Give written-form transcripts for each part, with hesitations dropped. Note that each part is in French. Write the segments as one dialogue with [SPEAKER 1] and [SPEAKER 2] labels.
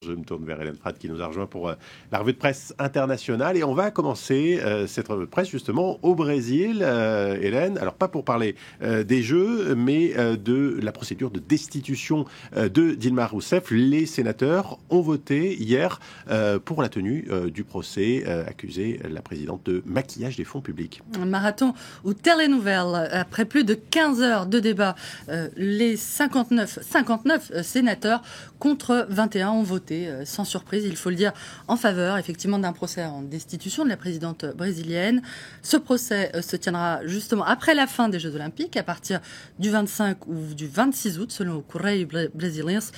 [SPEAKER 1] Je me tourne vers Hélène Frade qui nous a rejoint pour la revue de presse internationale et on va commencer cette revue de presse justement au Brésil, Hélène. Alors pas pour parler des Jeux, mais de la procédure de destitution de Dilma Rousseff. Les sénateurs ont voté hier pour la tenue du procès accusé la présidente de maquillage des fonds publics.
[SPEAKER 2] Un marathon ou télénouvelle. Après plus de 15 heures de débat, les 59 sénateurs contre 21 ont voté. Sans surprise, il faut le dire, en faveur effectivement d'un procès en destitution de la présidente brésilienne. Ce procès se tiendra justement après la fin des Jeux Olympiques, à partir du 25 ou du 26 août, selon Correio Brasiliense,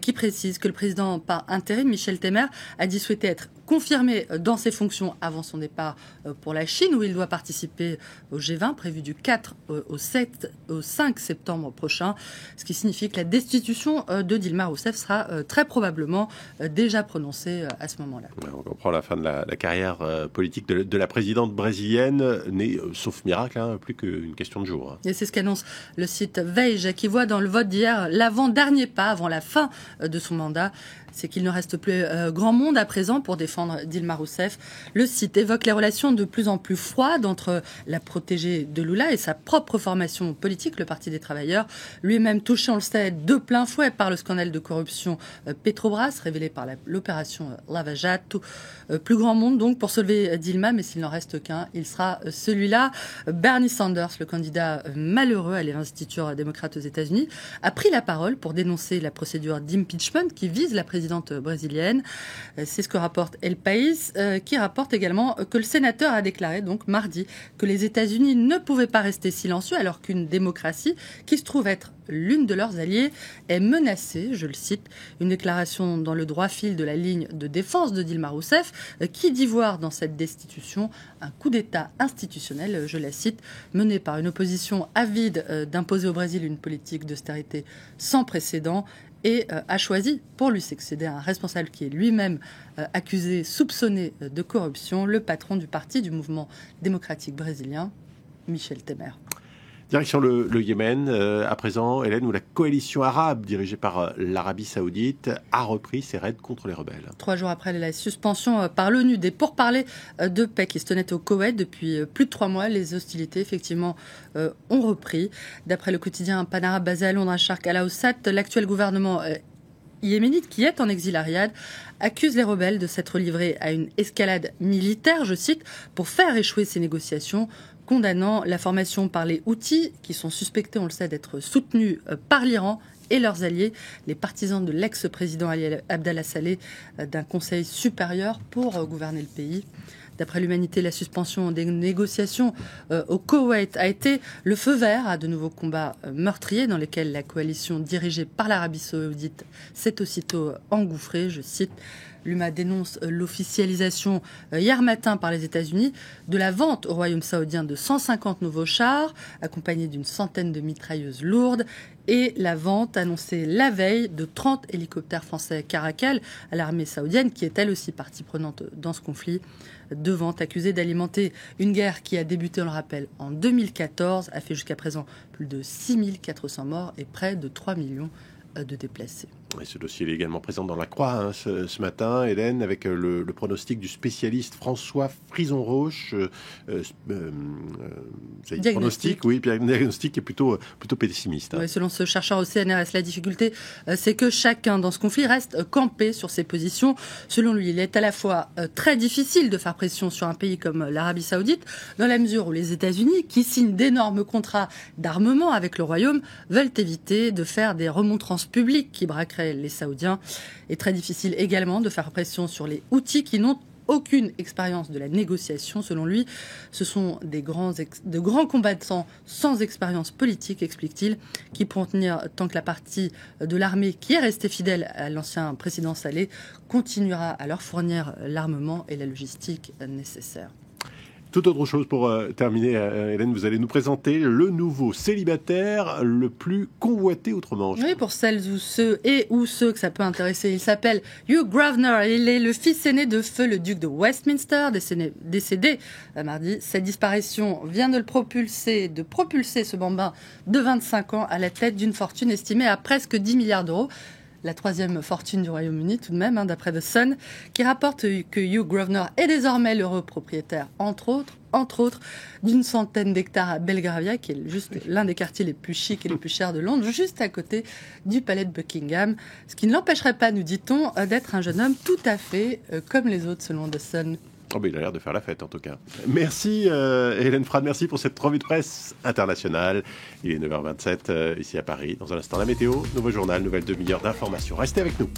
[SPEAKER 2] qui précise que le président par intérim, Michel Temer, a dit souhaiter être confirmé dans ses fonctions avant son départ pour la Chine, où il doit participer au G20, prévu du 4 au 5 septembre prochain, ce qui signifie que la destitution de Dilma Rousseff sera très probablement déjà prononcée à ce moment-là.
[SPEAKER 1] On comprend la fin de la carrière politique de la présidente brésilienne, n'est, sauf miracle, plus qu'une question de jours.
[SPEAKER 2] Et c'est ce qu'annonce le site Veja, qui voit dans le vote d'hier l'avant-dernier pas avant la fin de son mandat. C'est qu'il ne reste plus grand monde à présent pour défendre Dilma Rousseff. Le site évoque les relations de plus en plus froides entre la protégée de Lula et sa propre formation politique, le Parti des Travailleurs, lui-même touché, on le sait, de plein fouet par le scandale de corruption Petrobras, révélé par l'opération Lava Jato. Plus grand monde donc pour sauver Dilma, mais s'il n'en reste qu'un, il sera celui-là. Bernie Sanders, le candidat malheureux à l'investiture démocrate aux États-Unis, a pris la parole pour dénoncer la procédure d'impeachment qui vise la présidente brésilienne. C'est ce que rapporte El País, qui rapporte également que le sénateur a déclaré donc mardi que les États-Unis ne pouvaient pas rester silencieux alors qu'une démocratie qui se trouve être l'une de leurs alliés est menacée, je le cite, une déclaration dans le droit fil de la ligne de défense de Dilma Rousseff, qui dit voir dans cette destitution un coup d'État institutionnel, je la cite, mené par une opposition avide d'imposer au Brésil une politique d'austérité sans précédent et a choisi pour lui succéder un responsable qui est lui-même accusé, soupçonné de corruption, le patron du parti du mouvement démocratique brésilien, Michel Temer.
[SPEAKER 1] Direction le Yémen, à présent, Hélène, où la coalition arabe dirigée par l'Arabie Saoudite a repris ses raids contre les rebelles.
[SPEAKER 2] 3 jours après la suspension par l'ONU des pourparlers de paix qui se tenaient au Koweït depuis plus de 3 mois, les hostilités effectivement ont repris. D'après le quotidien Pan-Arabe basé à Londres, à Sharq al-Awsat, l'actuel gouvernement yéménite, qui est en exil à Riyad, accuse les rebelles de s'être livrés à une escalade militaire, je cite, pour faire échouer ces négociations, condamnant la formation par les Houthis, qui sont suspectés, on le sait, d'être soutenus par l'Iran et leurs alliés, les partisans de l'ex-président Ali Abdallah Saleh, d'un conseil supérieur pour gouverner le pays. D'après l'Humanité, la suspension des négociations au Koweït a été le feu vert à de nouveaux combats meurtriers dans lesquels la coalition dirigée par l'Arabie Saoudite s'est aussitôt engouffrée, je cite. L'UMA dénonce l'officialisation hier matin par les États-Unis de la vente au Royaume saoudien de 150 nouveaux chars, accompagnés d'une centaine de mitrailleuses lourdes, et la vente annoncée la veille de 30 hélicoptères français Caracal à l'armée saoudienne, qui est elle aussi partie prenante dans ce conflit. Deux ventes accusées d'alimenter une guerre qui a débuté, on le rappelle, en 2014, a fait jusqu'à présent plus de 6400 morts et près de 3 millions de déplacés.
[SPEAKER 1] Et ce dossier est également présent dans la Croix ce matin, Hélène, avec le pronostic du spécialiste François Frison-Roche. Diagnostic est plutôt pessimiste.
[SPEAKER 2] Oui, selon ce chercheur au CNRS, la difficulté, c'est que chacun dans ce conflit reste campé sur ses positions. Selon lui, il est à la fois très difficile de faire pression sur un pays comme l'Arabie Saoudite, dans la mesure où les États-Unis, qui signent d'énormes contrats d'armement avec le Royaume, veulent éviter de faire des remontrances publiques qui braqueraient les Saoudiens. Et très difficile également de faire pression sur les Houthis qui n'ont aucune expérience de la négociation. Selon lui, ce sont de grands combattants sans expérience politique, explique-t-il, qui pourront tenir tant que la partie de l'armée qui est restée fidèle à l'ancien président Saleh continuera à leur fournir l'armement et la logistique nécessaires.
[SPEAKER 1] Toute autre chose pour terminer, Hélène, vous allez nous présenter le nouveau célibataire le plus convoité outre-Manche.
[SPEAKER 2] Oui, pour celles ou ceux que ça peut intéresser. Il s'appelle Hugh Grosvenor. Il est le fils aîné de feu le duc de Westminster, décédé mardi. Cette disparition vient de propulser ce bambin de 25 ans à la tête d'une fortune estimée à presque 10 milliards d'euros. la troisième fortune du Royaume-Uni tout de même, d'après The Sun, qui rapporte que Hugh Grosvenor est désormais l'heureux propriétaire, entre autres, d'une centaine d'hectares à Belgravia, qui est juste l'un des quartiers les plus chics et les plus chers de Londres, juste à côté du palais de Buckingham, ce qui ne l'empêcherait pas, nous dit-on, d'être un jeune homme tout à fait comme les autres, selon The Sun.
[SPEAKER 1] Oh, mais il a l'air de faire la fête, en tout cas. Merci, Hélène Frade, merci pour cette revue de presse internationale. Il est 9h27 ici à Paris. Dans un instant, la météo, nouveau journal, nouvelle demi-heure d'information. Restez avec nous.